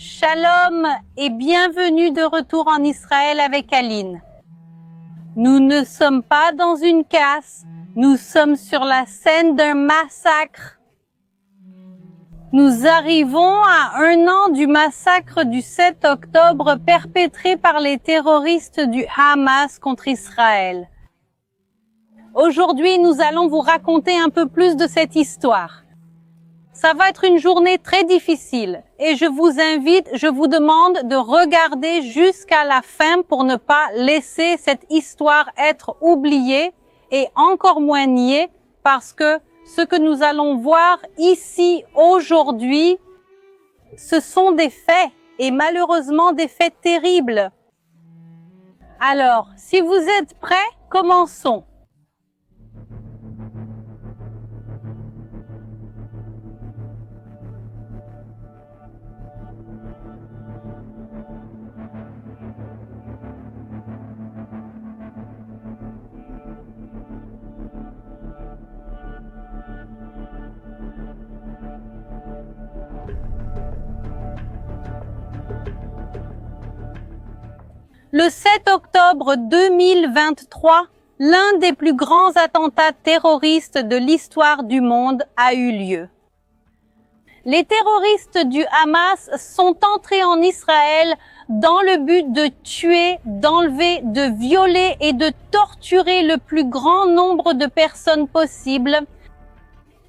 Shalom et bienvenue de retour en Israël avec Aline. Nous ne sommes pas dans une casse, nous sommes sur la scène d'un massacre. Nous arrivons à 1 an du massacre du 7 octobre perpétré par les terroristes du Hamas contre Israël. Aujourd'hui, nous allons vous raconter un peu plus de cette histoire. Ça va être une journée très difficile et je vous demande de regarder jusqu'à la fin pour ne pas laisser cette histoire être oubliée et encore moins niée parce que ce que nous allons voir ici aujourd'hui, ce sont des faits et malheureusement des faits terribles. Alors, si vous êtes prêts, commençons. Le 7 octobre 2023, l'un des plus grands attentats terroristes de l'histoire du monde a eu lieu. Les terroristes du Hamas sont entrés en Israël dans le but de tuer, d'enlever, de violer et de torturer le plus grand nombre de personnes possible.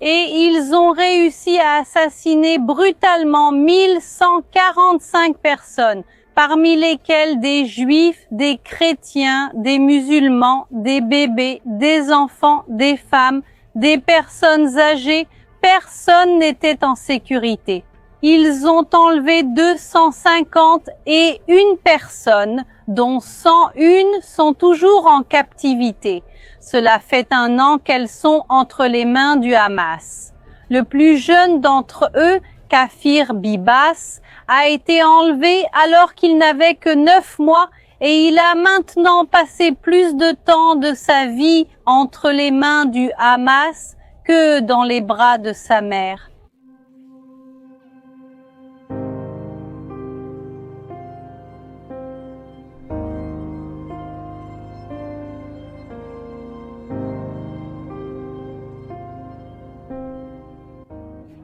Et ils ont réussi à assassiner brutalement 1145 personnes. Parmi lesquels des juifs, des chrétiens, des musulmans, des bébés, des enfants, des femmes, des personnes âgées, personne n'était en sécurité. Ils ont enlevé 251 personnes, dont 101 sont toujours en captivité. Cela fait 1 an qu'elles sont entre les mains du Hamas. Le plus jeune d'entre eux, Kafir Bibas, a été enlevé alors qu'il n'avait que 9 mois et il a maintenant passé plus de temps de sa vie entre les mains du Hamas que dans les bras de sa mère.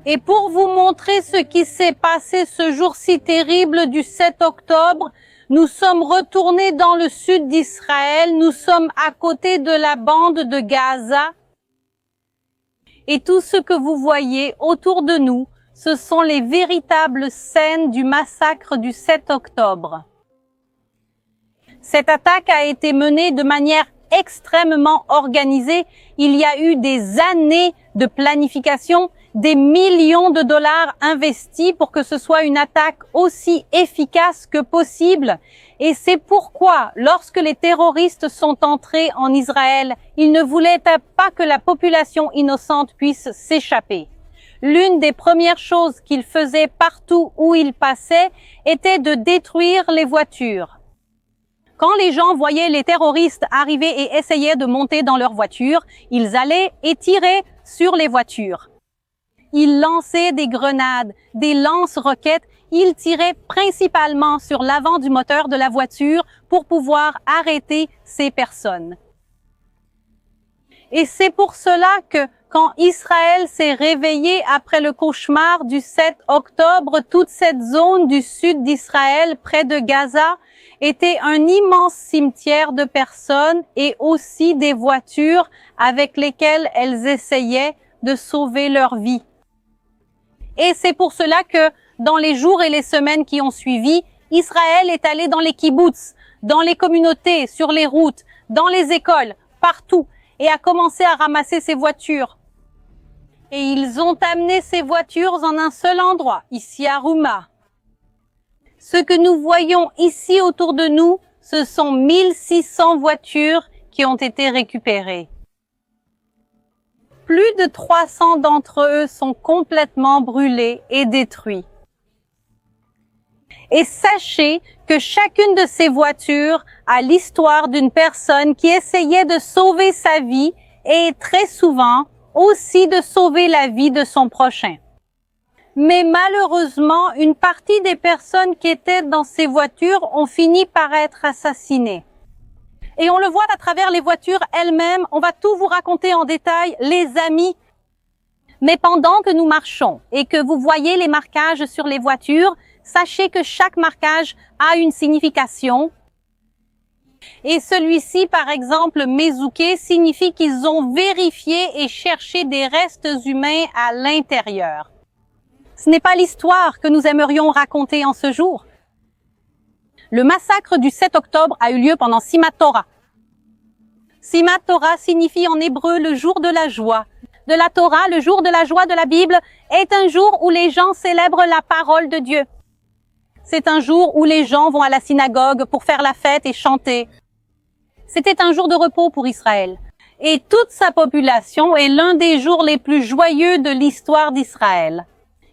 Et pour vous montrer ce qui s'est passé ce jour si terrible du 7 octobre, nous sommes retournés dans le sud d'Israël, nous sommes à côté de la bande de Gaza. Et tout ce que vous voyez autour de nous, ce sont les véritables scènes du massacre du 7 octobre. Cette attaque a été menée de manière extrêmement organisée. Il y a eu des années de planification, des millions de dollars investis pour que ce soit une attaque aussi efficace que possible. Et c'est pourquoi, lorsque les terroristes sont entrés en Israël, ils ne voulaient pas que la population innocente puisse s'échapper. L'une des premières choses qu'ils faisaient partout où ils passaient était de détruire les voitures. Quand les gens voyaient les terroristes arriver et essayaient de monter dans leurs voitures, ils allaient et tiraient sur les voitures. Ils lançaient des grenades, des lance-roquettes. Ils tiraient principalement sur l'avant du moteur de la voiture pour pouvoir arrêter ces personnes. Et c'est pour cela que quand Israël s'est réveillé après le cauchemar du 7 octobre, toute cette zone du sud d'Israël, près de Gaza, était un immense cimetière de personnes et aussi des voitures avec lesquelles elles essayaient de sauver leur vie. Et c'est pour cela que, dans les jours et les semaines qui ont suivi, Israël est allé dans les kibboutz, dans les communautés, sur les routes, dans les écoles, partout, et a commencé à ramasser ces voitures. Et ils ont amené ces voitures en un seul endroit, ici à Rouma. Ce que nous voyons ici autour de nous, ce sont 1600 voitures qui ont été récupérées. Plus de 300 d'entre eux sont complètement brûlés et détruits. Et sachez que chacune de ces voitures a l'histoire d'une personne qui essayait de sauver sa vie et très souvent aussi de sauver la vie de son prochain. Mais malheureusement, une partie des personnes qui étaient dans ces voitures ont fini par être assassinées. Et on le voit à travers les voitures elles-mêmes. On va tout vous raconter en détail, les amis. Mais pendant que nous marchons et que vous voyez les marquages sur les voitures, sachez que chaque marquage a une signification. Et celui-ci, par exemple, Mezouké, signifie qu'ils ont vérifié et cherché des restes humains à l'intérieur. Ce n'est pas l'histoire que nous aimerions raconter en ce jour. Le massacre du 7 octobre a eu lieu pendant Simchat Torah. Simchat Torah signifie en hébreu le jour de la joie. De la Torah, le jour de la joie de la Bible, est un jour où les gens célèbrent la parole de Dieu. C'est un jour où les gens vont à la synagogue pour faire la fête et chanter. C'était un jour de repos pour Israël. Et toute sa population est l'un des jours les plus joyeux de l'histoire d'Israël.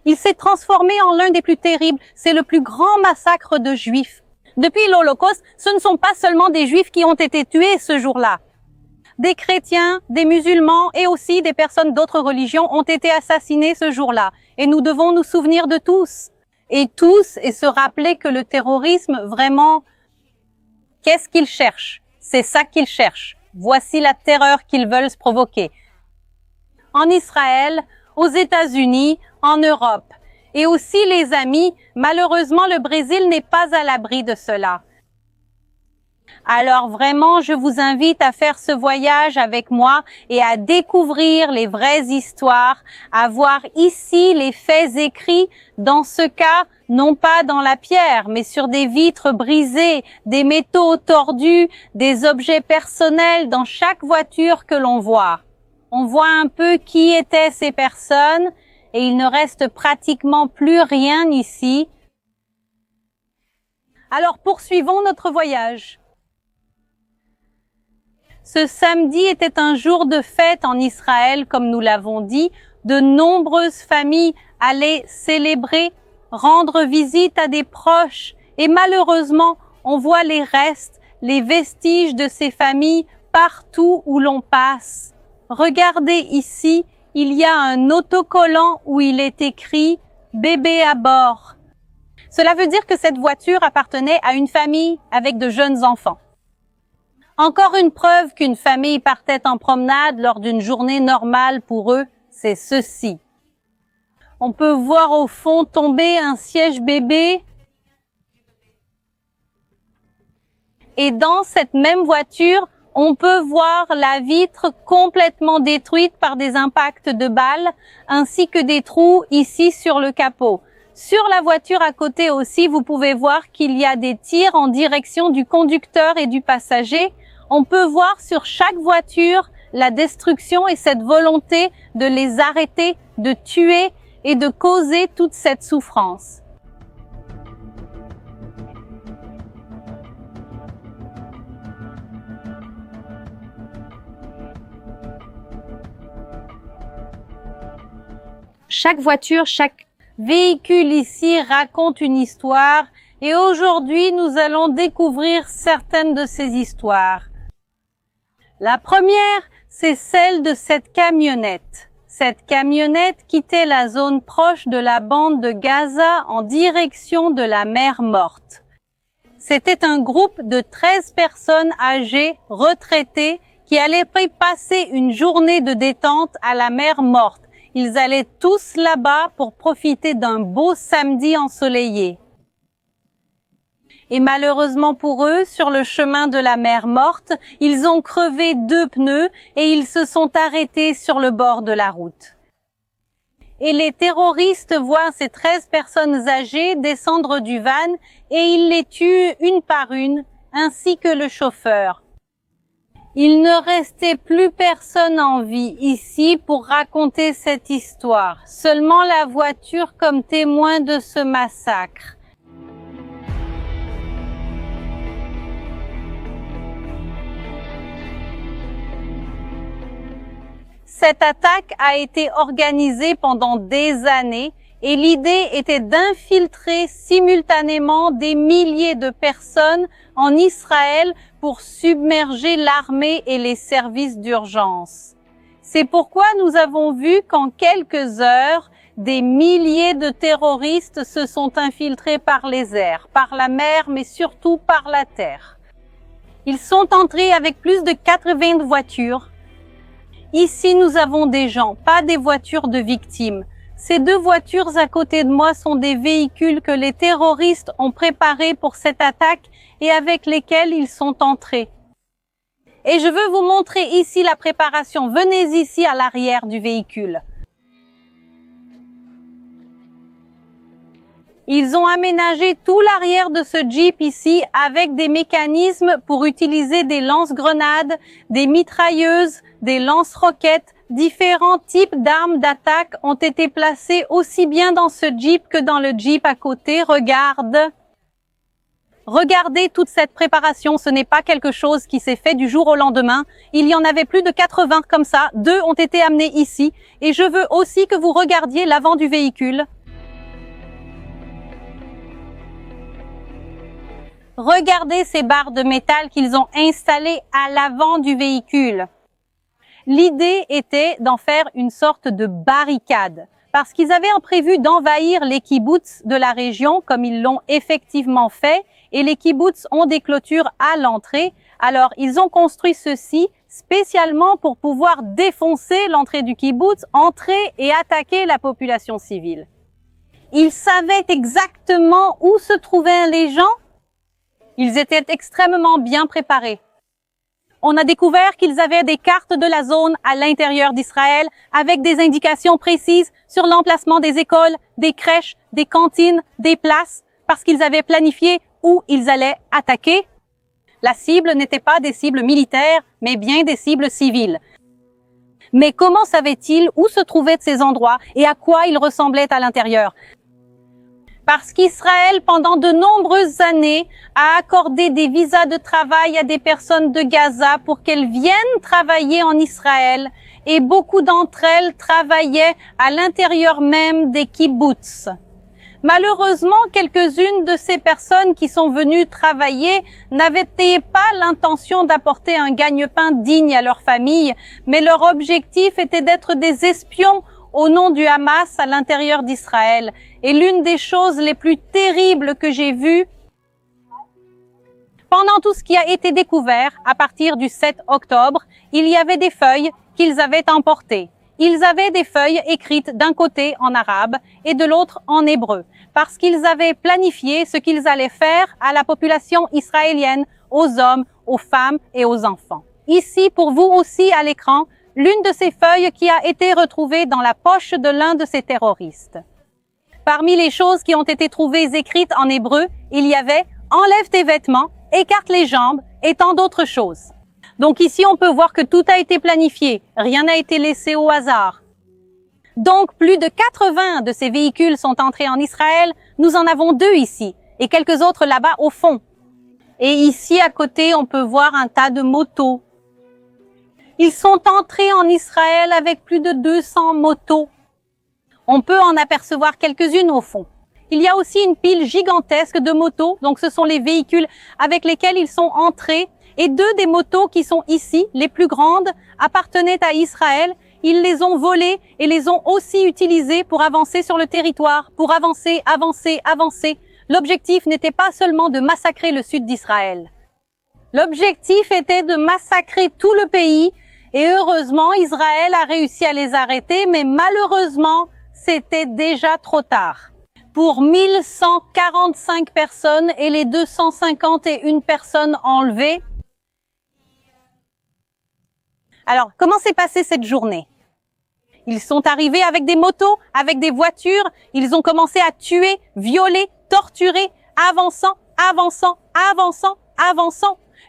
Il s'est transformé en l'un des plus terribles. C'est le plus grand massacre de Juifs. Depuis l'Holocauste, ce ne sont pas seulement des Juifs qui ont été tués ce jour-là. Des chrétiens, des musulmans et aussi des personnes d'autres religions ont été assassinés ce jour-là. Et nous devons nous souvenir de tous. Et se rappeler que le terrorisme, vraiment, qu'est-ce qu'ils cherchent? C'est ça qu'ils cherchent. Voici la terreur qu'ils veulent se provoquer. En Israël, aux États-Unis, en Europe. Et aussi, les amis, malheureusement, le Brésil n'est pas à l'abri de cela. Alors vraiment, je vous invite à faire ce voyage avec moi et à découvrir les vraies histoires, à voir ici les faits écrits, dans ce cas, non pas dans la pierre, mais sur des vitres brisées, des métaux tordus, des objets personnels dans chaque voiture que l'on voit. On voit un peu qui étaient ces personnes et il ne reste pratiquement plus rien ici. Alors poursuivons notre voyage. Ce samedi était un jour de fête en Israël, comme nous l'avons dit. De nombreuses familles allaient célébrer, rendre visite à des proches. Et malheureusement, on voit les restes, les vestiges de ces familles partout où l'on passe. Regardez ici, il y a un autocollant où il est écrit « Bébé à bord ». Cela veut dire que cette voiture appartenait à une famille avec de jeunes enfants. Encore une preuve qu'une famille partait en promenade lors d'une journée normale pour eux, c'est ceci. On peut voir au fond tomber un siège bébé. Et dans cette même voiture, on peut voir la vitre complètement détruite par des impacts de balles, ainsi que des trous ici sur le capot. Sur la voiture à côté aussi, vous pouvez voir qu'il y a des tirs en direction du conducteur et du passager. On peut voir sur chaque voiture la destruction et cette volonté de les arrêter, de tuer et de causer toute cette souffrance. Chaque voiture, chaque véhicule ici raconte une histoire et aujourd'hui nous allons découvrir certaines de ces histoires. La première, c'est celle de cette camionnette. Cette camionnette quittait la zone proche de la bande de Gaza en direction de la mer Morte. C'était un groupe de 13 personnes âgées, retraitées, qui allaient passer une journée de détente à la mer Morte. Ils allaient tous là-bas pour profiter d'un beau samedi ensoleillé. Et malheureusement pour eux, sur le chemin de la mer Morte, ils ont crevé 2 pneus et ils se sont arrêtés sur le bord de la route. Et les terroristes voient ces 13 personnes âgées descendre du van et ils les tuent une par une, ainsi que le chauffeur. Il ne restait plus personne en vie ici pour raconter cette histoire, seulement la voiture comme témoin de ce massacre. Cette attaque a été organisée pendant des années et l'idée était d'infiltrer simultanément des milliers de personnes en Israël pour submerger l'armée et les services d'urgence. C'est pourquoi nous avons vu qu'en quelques heures, Des milliers de terroristes se sont infiltrés par les airs, par la mer, mais surtout par la terre. Ils sont entrés avec plus de 80 voitures. Ici, nous avons des gens, pas des voitures de victimes. Ces deux voitures à côté de moi sont des véhicules que les terroristes ont préparés pour cette attaque et avec lesquels ils sont entrés. Et je veux vous montrer ici la préparation. Venez ici à l'arrière du véhicule. Ils ont aménagé tout l'arrière de ce Jeep ici avec des mécanismes pour utiliser des lance-grenades, des mitrailleuses, des lance-roquettes. Différents types d'armes d'attaque ont été placés aussi bien dans ce Jeep que dans le Jeep à côté. Regardez toute cette préparation, ce n'est pas quelque chose qui s'est fait du jour au lendemain. Il y en avait plus de 80 comme ça, 2 ont été amenés ici. Et je veux aussi que vous regardiez l'avant du véhicule. Regardez ces barres de métal qu'ils ont installées à l'avant du véhicule. L'idée était d'en faire une sorte de barricade, parce qu'ils avaient prévu d'envahir les kibboutz de la région, comme ils l'ont effectivement fait, et les kibboutz ont des clôtures à l'entrée. Alors, ils ont construit ceci spécialement pour pouvoir défoncer l'entrée du kibboutz, entrer et attaquer la population civile. Ils savaient exactement où se trouvaient les gens. Ils étaient extrêmement bien préparés. On a découvert qu'ils avaient des cartes de la zone à l'intérieur d'Israël avec des indications précises sur l'emplacement des écoles, des crèches, des cantines, des places, parce qu'ils avaient planifié où ils allaient attaquer. La cible n'était pas des cibles militaires, mais bien des cibles civiles. Mais comment savaient-ils où se trouvaient ces endroits et à quoi ils ressemblaient à l'intérieur? Parce qu'Israël, pendant de nombreuses années, a accordé des visas de travail à des personnes de Gaza pour qu'elles viennent travailler en Israël. Et beaucoup d'entre elles travaillaient à l'intérieur même des kibboutz. Malheureusement, quelques-unes de ces personnes qui sont venues travailler n'avaient pas l'intention d'apporter un gagne-pain digne à leur famille, mais leur objectif était d'être des espions au nom du Hamas à l'intérieur d'Israël. Et l'une des choses les plus terribles que j'ai vues pendant tout ce qui a été découvert à partir du 7 octobre, il y avait des feuilles qu'ils avaient emportées. Ils avaient des feuilles écrites d'un côté en arabe et de l'autre en hébreu, parce qu'ils avaient planifié ce qu'ils allaient faire à la population israélienne, aux hommes, aux femmes et aux enfants. Ici, pour vous aussi à l'écran, l'une de ces feuilles qui a été retrouvée dans la poche de l'un de ces terroristes. Parmi les choses qui ont été trouvées écrites en hébreu, il y avait « Enlève tes vêtements, écarte les jambes » et tant d'autres choses. Donc ici, on peut voir que tout a été planifié, rien n'a été laissé au hasard. Donc plus de 80 de ces véhicules sont entrés en Israël, nous en avons 2 ici et quelques autres là-bas au fond. Et ici à côté, on peut voir un tas de motos. Ils sont entrés en Israël avec plus de 200 motos. On peut en apercevoir quelques-unes au fond. Il y a aussi une pile gigantesque de motos, donc ce sont les véhicules avec lesquels ils sont entrés. Et 2 des motos qui sont ici, les plus grandes, appartenaient à Israël. Ils les ont volées et les ont aussi utilisées pour avancer sur le territoire, pour avancer. L'objectif n'était pas seulement de massacrer le sud d'Israël. L'objectif était de massacrer tout le pays. Et heureusement, Israël a réussi à les arrêter, mais malheureusement, c'était déjà trop tard. Pour 1145 personnes et les 251 personnes enlevées. Alors, comment s'est passée cette journée? Ils sont arrivés avec des motos, avec des voitures, ils ont commencé à tuer, violer, torturer, avançant.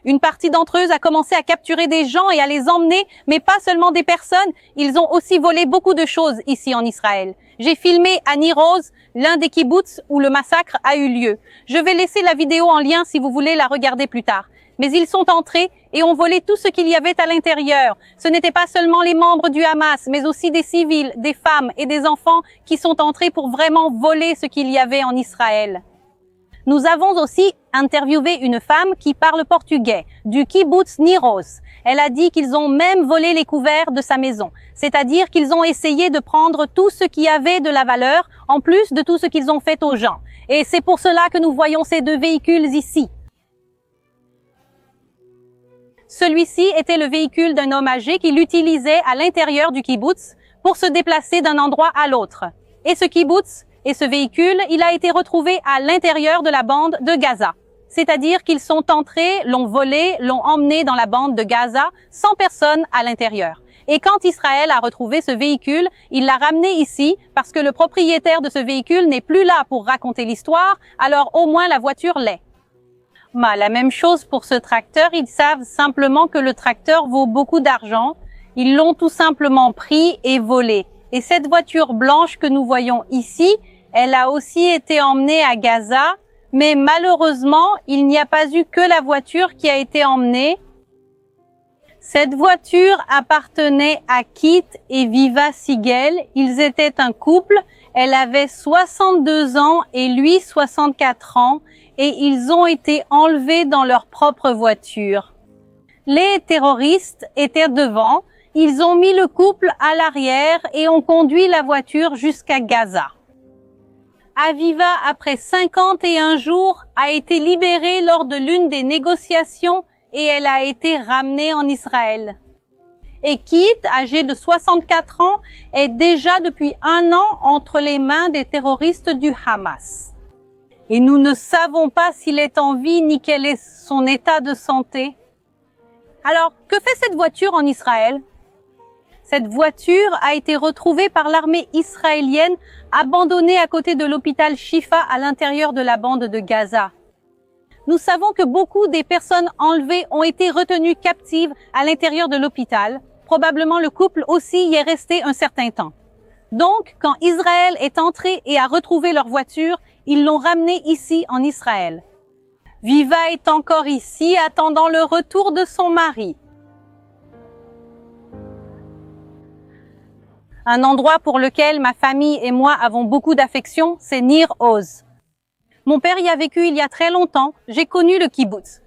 Une partie d'entre eux a commencé à capturer des gens et à les emmener, mais pas seulement des personnes, ils ont aussi volé beaucoup de choses ici en Israël. J'ai filmé à Nir Oz, l'un des kibboutz où le massacre a eu lieu. Je vais laisser la vidéo en lien si vous voulez la regarder plus tard. Mais ils sont entrés et ont volé tout ce qu'il y avait à l'intérieur. Ce n'étaient pas seulement les membres du Hamas, mais aussi des civils, des femmes et des enfants qui sont entrés pour vraiment voler ce qu'il y avait en Israël. Nous avons aussi interviewé une femme qui parle portugais, du kibbutz Niroz. Elle a dit qu'ils ont même volé les couverts de sa maison, c'est-à-dire qu'ils ont essayé de prendre tout ce qui avait de la valeur, en plus de tout ce qu'ils ont fait aux gens. Et c'est pour cela que nous voyons ces deux véhicules ici. Celui-ci était le véhicule d'un homme âgé qui l'utilisait à l'intérieur du kibbutz pour se déplacer d'un endroit à l'autre. Et ce kibbutz et ce véhicule, il a été retrouvé à l'intérieur de la bande de Gaza. C'est-à-dire qu'ils sont entrés, l'ont volé, l'ont emmené dans la bande de Gaza sans personne à l'intérieur. Et quand Israël a retrouvé ce véhicule, il l'a ramené ici parce que le propriétaire de ce véhicule n'est plus là pour raconter l'histoire, alors au moins la voiture l'est. La même chose pour ce tracteur, ils savent simplement que le tracteur vaut beaucoup d'argent. Ils l'ont tout simplement pris et volé. Et cette voiture blanche que nous voyons ici, elle a aussi été emmenée à Gaza, mais malheureusement, il n'y a pas eu que la voiture qui a été emmenée. Cette voiture appartenait à Kit et Viva Sigel. Ils étaient un couple. Elle avait 62 ans et lui 64 ans et ils ont été enlevés dans leur propre voiture. Les terroristes étaient devant. Ils ont mis le couple à l'arrière et ont conduit la voiture jusqu'à Gaza. Aviva, après 51 jours, a été libérée lors de l'une des négociations et elle a été ramenée en Israël. Et Kit, âgé de 64 ans, est déjà depuis 1 an entre les mains des terroristes du Hamas. Et nous ne savons pas s'il est en vie ni quel est son état de santé. Alors, que fait cette voiture en Israël ? Cette voiture a été retrouvée par l'armée israélienne, abandonnée à côté de l'hôpital Shifa à l'intérieur de la bande de Gaza. Nous savons que beaucoup des personnes enlevées ont été retenues captives à l'intérieur de l'hôpital. Probablement le couple aussi y est resté un certain temps. Donc, quand Israël est entré et a retrouvé leur voiture, ils l'ont ramenée ici en Israël. Viva est encore ici, attendant le retour de son mari. Un endroit pour lequel ma famille et moi avons beaucoup d'affection, c'est Nir Oz. Mon père y a vécu il y a très longtemps. J'ai connu le kibbutz.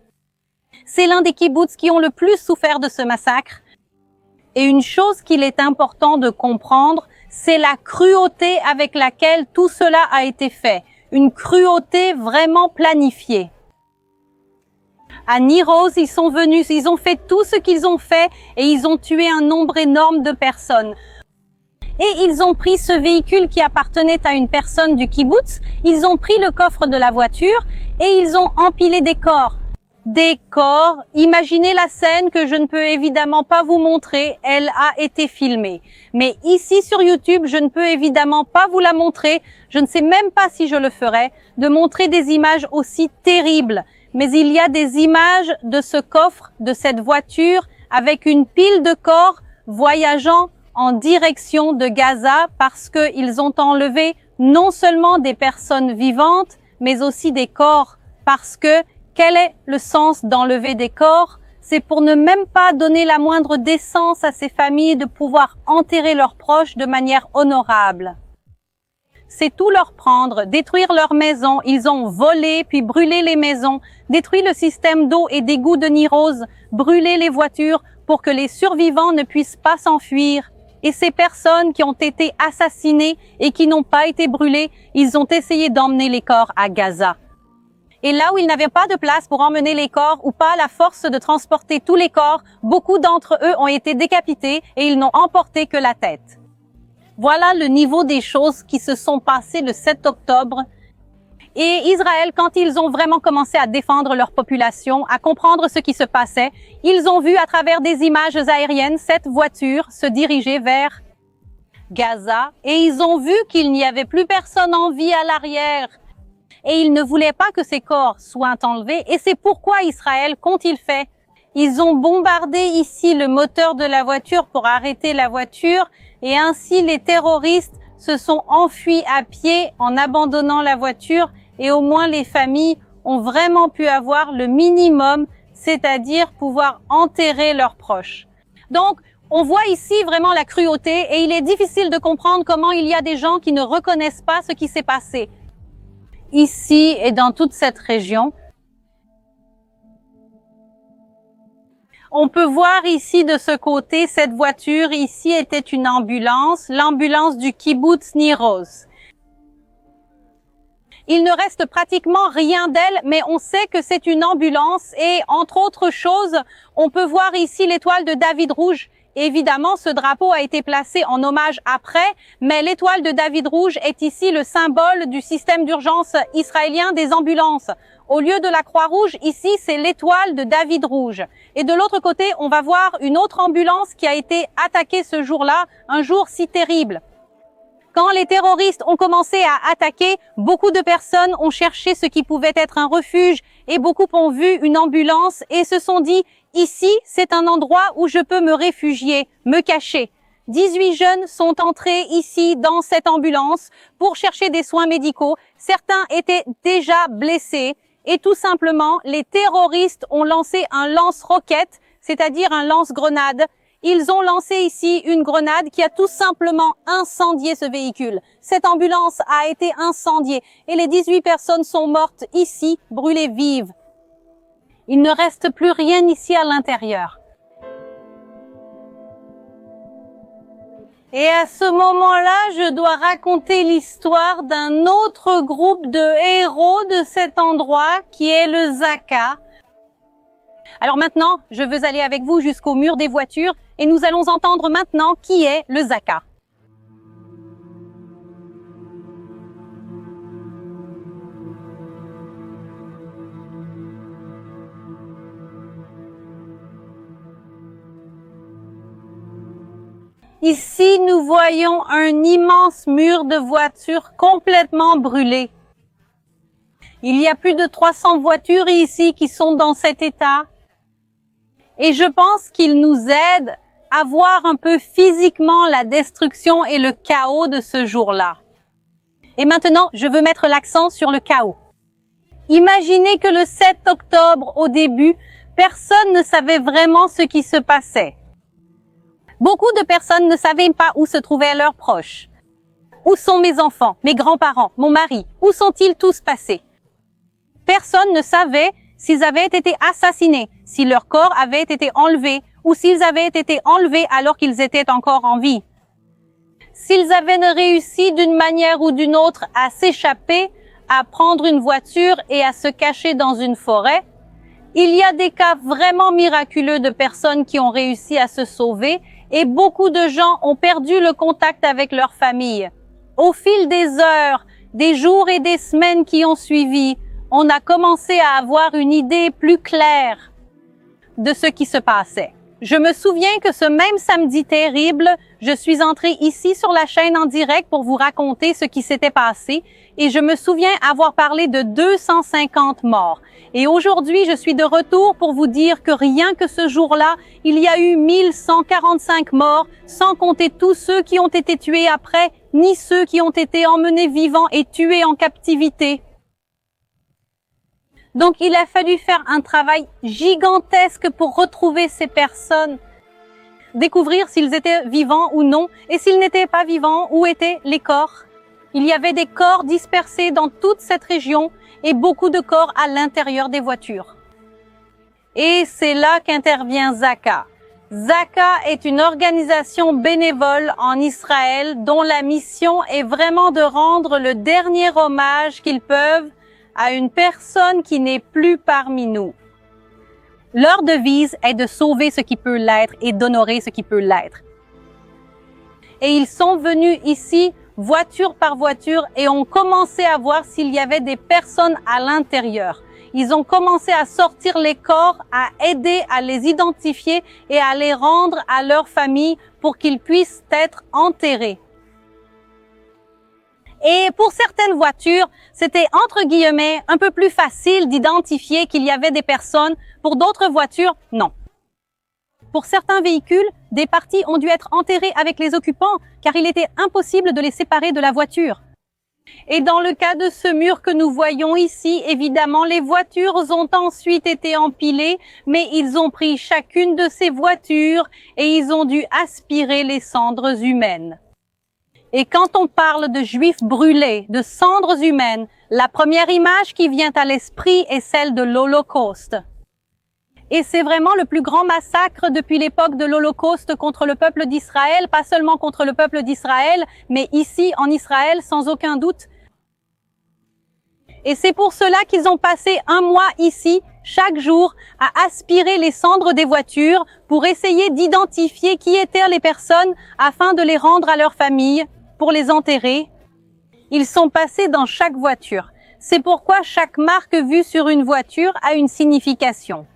C'est l'un des kibbutz qui ont le plus souffert de ce massacre. Et une chose qu'il est important de comprendre, c'est la cruauté avec laquelle tout cela a été fait. Une cruauté vraiment planifiée. À Nir Oz, ils sont venus, ils ont fait tout ce qu'ils ont fait et ils ont tué un nombre énorme de personnes. Et ils ont pris ce véhicule qui appartenait à une personne du kibbutz, ils ont pris le coffre de la voiture et ils ont empilé des corps. Des corps, imaginez la scène que je ne peux évidemment pas vous montrer, elle a été filmée. Mais ici sur YouTube, je ne peux évidemment pas vous la montrer, je ne sais même pas si je le ferai, de montrer des images aussi terribles. Mais il y a des images de ce coffre, de cette voiture, avec une pile de corps voyageant en direction de Gaza parce qu'ils ont enlevé non seulement des personnes vivantes, mais aussi des corps. Parce que quel est le sens d'enlever des corps? C'est pour ne même pas donner la moindre décence à ces familles de pouvoir enterrer leurs proches de manière honorable. C'est tout leur prendre, détruire leurs maisons. Ils ont volé puis brûlé les maisons, détruit le système d'eau et d'égout de Nir Oz, brûlé les voitures pour que les survivants ne puissent pas s'enfuir. Et ces personnes qui ont été assassinées et qui n'ont pas été brûlées, ils ont essayé d'emmener les corps à Gaza. Et là où ils n'avaient pas de place pour emmener les corps ou pas la force de transporter tous les corps, beaucoup d'entre eux ont été décapités et ils n'ont emporté que la tête. Voilà le niveau des choses qui se sont passées le 7 octobre. Et Israël, quand ils ont vraiment commencé à défendre leur population, à comprendre ce qui se passait, ils ont vu à travers des images aériennes cette voiture se diriger vers Gaza et ils ont vu qu'il n'y avait plus personne en vie à l'arrière. Et ils ne voulaient pas que ces corps soient enlevés et c'est pourquoi Israël, qu'ont-ils fait? Ils ont bombardé ici le moteur de la voiture pour arrêter la voiture et ainsi les terroristes se sont enfuis à pied en abandonnant la voiture et au moins les familles ont vraiment pu avoir le minimum, c'est-à-dire pouvoir enterrer leurs proches. Donc, on voit ici vraiment la cruauté et il est difficile de comprendre comment il y a des gens qui ne reconnaissent pas ce qui s'est passé. ici et dans toute cette région. On peut voir ici de ce côté, cette voiture ici était une ambulance, l'ambulance du kibbutz Nir Oz. Il ne reste pratiquement rien d'elle, mais on sait que c'est une ambulance et entre autres choses, on peut voir ici l'étoile de David rouge. Évidemment, ce drapeau a été placé en hommage après, mais l'étoile de David rouge est ici le symbole du système d'urgence israélien des ambulances. Au lieu de la Croix-Rouge, ici, c'est l'étoile de David rouge. Et de l'autre côté, on va voir une autre ambulance qui a été attaquée ce jour-là, un jour si terrible. Quand les terroristes ont commencé à attaquer, beaucoup de personnes ont cherché ce qui pouvait être un refuge et beaucoup ont vu une ambulance et se sont dit « Ici, c'est un endroit où je peux me réfugier, me cacher ». 18 jeunes sont entrés ici dans cette ambulance pour chercher des soins médicaux. Certains étaient déjà blessés et tout simplement, les terroristes ont lancé un lance-roquette, c'est-à-dire un lance-grenade. Ils ont lancé ici une grenade qui a tout simplement incendié ce véhicule. Cette ambulance a été incendiée et les 18 personnes sont mortes ici, brûlées vives. Il ne reste plus rien ici à l'intérieur. Et à ce moment-là, je dois raconter l'histoire d'un autre groupe de héros de cet endroit qui est le Zaka. Alors maintenant, je veux aller avec vous jusqu'au mur des voitures et nous allons entendre maintenant qui est le Zaka. Ici, nous voyons un immense mur de voitures complètement brûlé. Il y a plus de 300 voitures ici qui sont dans cet état. Et je pense qu'il nous aide à voir un peu physiquement la destruction et le chaos de ce jour-là. Et maintenant, je veux mettre l'accent sur le chaos. Imaginez que le 7 octobre, au début, personne ne savait vraiment ce qui se passait. Beaucoup de personnes ne savaient pas où se trouvaient leurs proches. Où sont mes enfants, mes grands-parents, mon mari? Où sont-ils tous passés? Personne ne savait s'ils avaient été assassinés, si leur corps avait été enlevé ou s'ils avaient été enlevés alors qu'ils étaient encore en vie. S'ils avaient réussi d'une manière ou d'une autre à s'échapper, à prendre une voiture et à se cacher dans une forêt, il y a des cas vraiment miraculeux de personnes qui ont réussi à se sauver et beaucoup de gens ont perdu le contact avec leur famille. Au fil des heures, des jours et des semaines qui ont suivi, on a commencé à avoir une idée plus claire de ce qui se passait. Je me souviens que ce même samedi terrible, je suis entrée ici sur la chaîne en direct pour vous raconter ce qui s'était passé et je me souviens avoir parlé de 250 morts. Et aujourd'hui, je suis de retour pour vous dire que rien que ce jour-là, il y a eu 1145 morts, sans compter tous ceux qui ont été tués après, ni ceux qui ont été emmenés vivants et tués en captivité. Donc, il a fallu faire un travail gigantesque pour retrouver ces personnes, découvrir s'ils étaient vivants ou non, et s'ils n'étaient pas vivants, où étaient les corps. Il y avait des corps dispersés dans toute cette région et beaucoup de corps à l'intérieur des voitures. Et c'est là qu'intervient Zaka. Zaka est une organisation bénévole en Israël dont la mission est vraiment de rendre le dernier hommage qu'ils peuvent à une personne qui n'est plus parmi nous. Leur devise est de sauver ce qui peut l'être et d'honorer ce qui peut l'être. Et ils sont venus ici voiture par voiture et ont commencé à voir s'il y avait des personnes à l'intérieur. Ils ont commencé à sortir les corps, à aider à les identifier et à les rendre à leur famille pour qu'ils puissent être enterrés. Et pour certaines voitures, c'était entre guillemets un peu plus facile d'identifier qu'il y avait des personnes. Pour d'autres voitures, non. Pour certains véhicules, des parties ont dû être enterrées avec les occupants car il était impossible de les séparer de la voiture. Et dans le cas de ce mur que nous voyons ici, évidemment, les voitures ont ensuite été empilées, mais ils ont pris chacune de ces voitures et ils ont dû aspirer les cendres humaines. Et quand on parle de juifs brûlés, de cendres humaines, la première image qui vient à l'esprit est celle de l'Holocauste. Et c'est vraiment le plus grand massacre depuis l'époque de l'Holocauste contre le peuple d'Israël, pas seulement contre le peuple d'Israël, mais ici en Israël sans aucun doute. Et c'est pour cela qu'ils ont passé un mois ici, chaque jour, à aspirer les cendres des voitures pour essayer d'identifier qui étaient les personnes afin de les rendre à leur famille, pour les enterrer. Ils sont passés dans chaque voiture. C'est pourquoi chaque marque vue sur une voiture a une signification.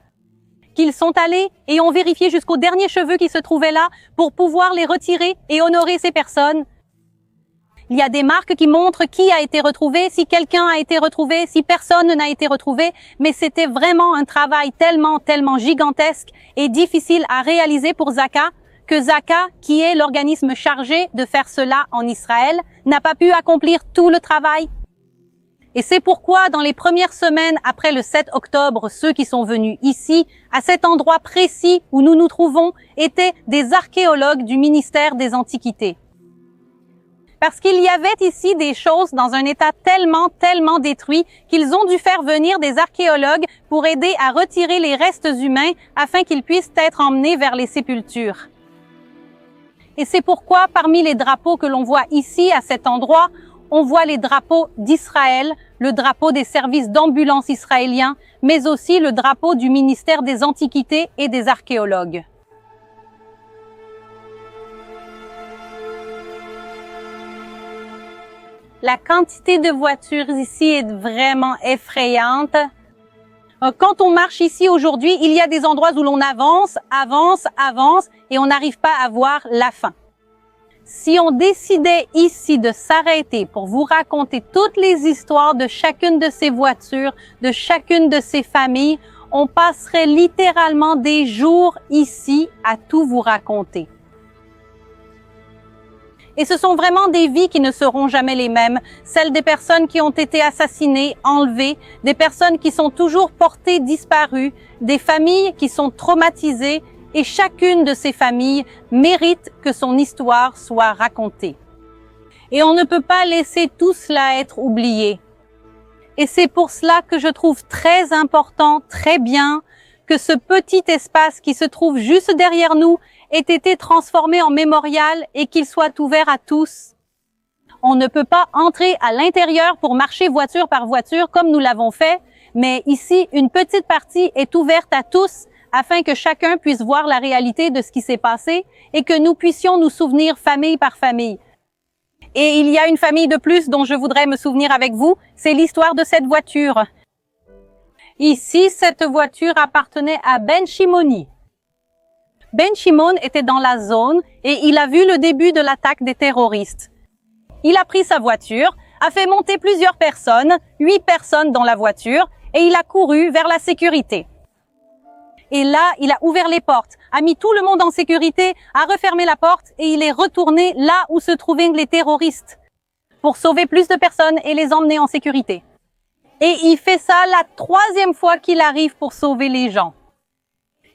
Qu'ils sont allés et ont vérifié jusqu'au dernier cheveu qui se trouvait là pour pouvoir les retirer et honorer ces personnes. Il y a des marques qui montrent qui a été retrouvé, si quelqu'un a été retrouvé, si personne n'a été retrouvé, mais c'était vraiment un travail tellement gigantesque et difficile à réaliser pour Zaka, que Zaka, qui est l'organisme chargé de faire cela en Israël, n'a pas pu accomplir tout le travail. Et c'est pourquoi, dans les premières semaines après le 7 octobre, ceux qui sont venus ici, à cet endroit précis où nous nous trouvons, étaient des archéologues du ministère des Antiquités. Parce qu'il y avait ici des choses dans un état tellement détruit qu'ils ont dû faire venir des archéologues pour aider à retirer les restes humains afin qu'ils puissent être emmenés vers les sépultures. Et c'est pourquoi, parmi les drapeaux que l'on voit ici, à cet endroit, on voit les drapeaux d'Israël, le drapeau des services d'ambulance israéliens, mais aussi le drapeau du ministère des Antiquités et des archéologues. La quantité de voitures ici est vraiment effrayante. Quand on marche ici aujourd'hui, il y a des endroits où l'on avance et on n'arrive pas à voir la fin. Si on décidait ici de s'arrêter pour vous raconter toutes les histoires de chacune de ces voitures, de chacune de ces familles, on passerait littéralement des jours ici à tout vous raconter. Et ce sont vraiment des vies qui ne seront jamais les mêmes, celles des personnes qui ont été assassinées, enlevées, des personnes qui sont toujours portées disparues, des familles qui sont traumatisées, et chacune de ces familles mérite que son histoire soit racontée. Et on ne peut pas laisser tout cela être oublié. Et c'est pour cela que je trouve très important, très bien, que ce petit espace qui se trouve juste derrière nous ait été transformé en mémorial et qu'il soit ouvert à tous. On ne peut pas entrer à l'intérieur pour marcher voiture par voiture comme nous l'avons fait, mais ici, une petite partie est ouverte à tous afin que chacun puisse voir la réalité de ce qui s'est passé et que nous puissions nous souvenir famille par famille. Et il y a une famille de plus dont je voudrais me souvenir avec vous, c'est l'histoire de cette voiture. Ici, cette voiture appartenait à Ben Shimoni. Ben Shimon était dans la zone et il a vu le début de l'attaque des terroristes. Il a pris sa voiture, a fait monter plusieurs personnes, 8 personnes dans la voiture, et il a couru vers la sécurité. Et là, il a ouvert les portes, a mis tout le monde en sécurité, a refermé la porte et il est retourné là où se trouvaient les terroristes pour sauver plus de personnes et les emmener en sécurité. Et il fait ça la 3e fois qu'il arrive pour sauver les gens.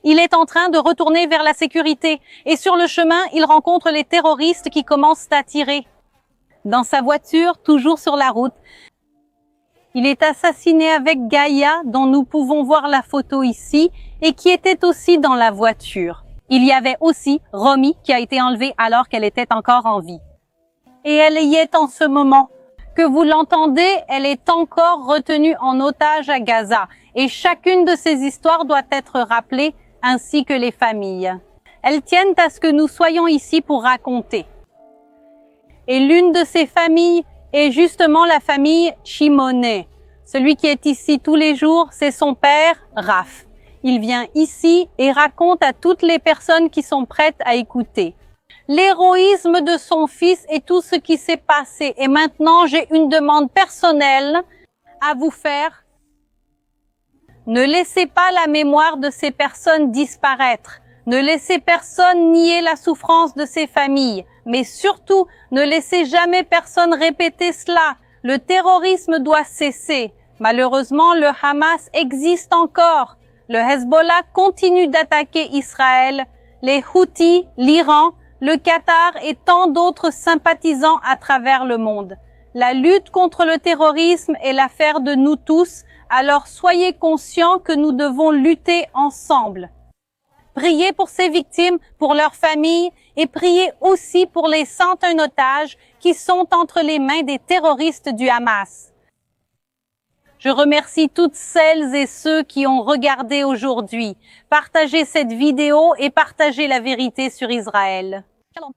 Il est en train de retourner vers la sécurité et sur le chemin, il rencontre les terroristes qui commencent à tirer. Dans sa voiture, toujours sur la route, il est assassiné avec Gaïa, dont nous pouvons voir la photo ici, et qui était aussi dans la voiture. Il y avait aussi Romy qui a été enlevée alors qu'elle était encore en vie. Et elle y est en ce moment. Que vous l'entendez, elle est encore retenue en otage à Gaza. Et chacune de ces histoires doit être rappelée, ainsi que les familles. Elles tiennent à ce que nous soyons ici pour raconter. Et l'une de ces familles est justement la famille Shimone. Celui qui est ici tous les jours, c'est son père, Raph. Il vient ici et raconte à toutes les personnes qui sont prêtes à écouter l'héroïsme de son fils et tout ce qui s'est passé. Et maintenant, j'ai une demande personnelle à vous faire. Ne laissez pas la mémoire de ces personnes disparaître. Ne laissez personne nier la souffrance de ces familles. Mais surtout, ne laissez jamais personne répéter cela. Le terrorisme doit cesser. Malheureusement, le Hamas existe encore. Le Hezbollah continue d'attaquer Israël. Les Houthis, l'Iran, le Qatar et tant d'autres sympathisants à travers le monde. La lutte contre le terrorisme est l'affaire de nous tous, alors soyez conscients que nous devons lutter ensemble. Priez pour ces victimes, pour leurs familles et priez aussi pour les 101 otages qui sont entre les mains des terroristes du Hamas. Je remercie toutes celles et ceux qui ont regardé aujourd'hui. Partagez cette vidéo et partagez la vérité sur Israël. Shalom.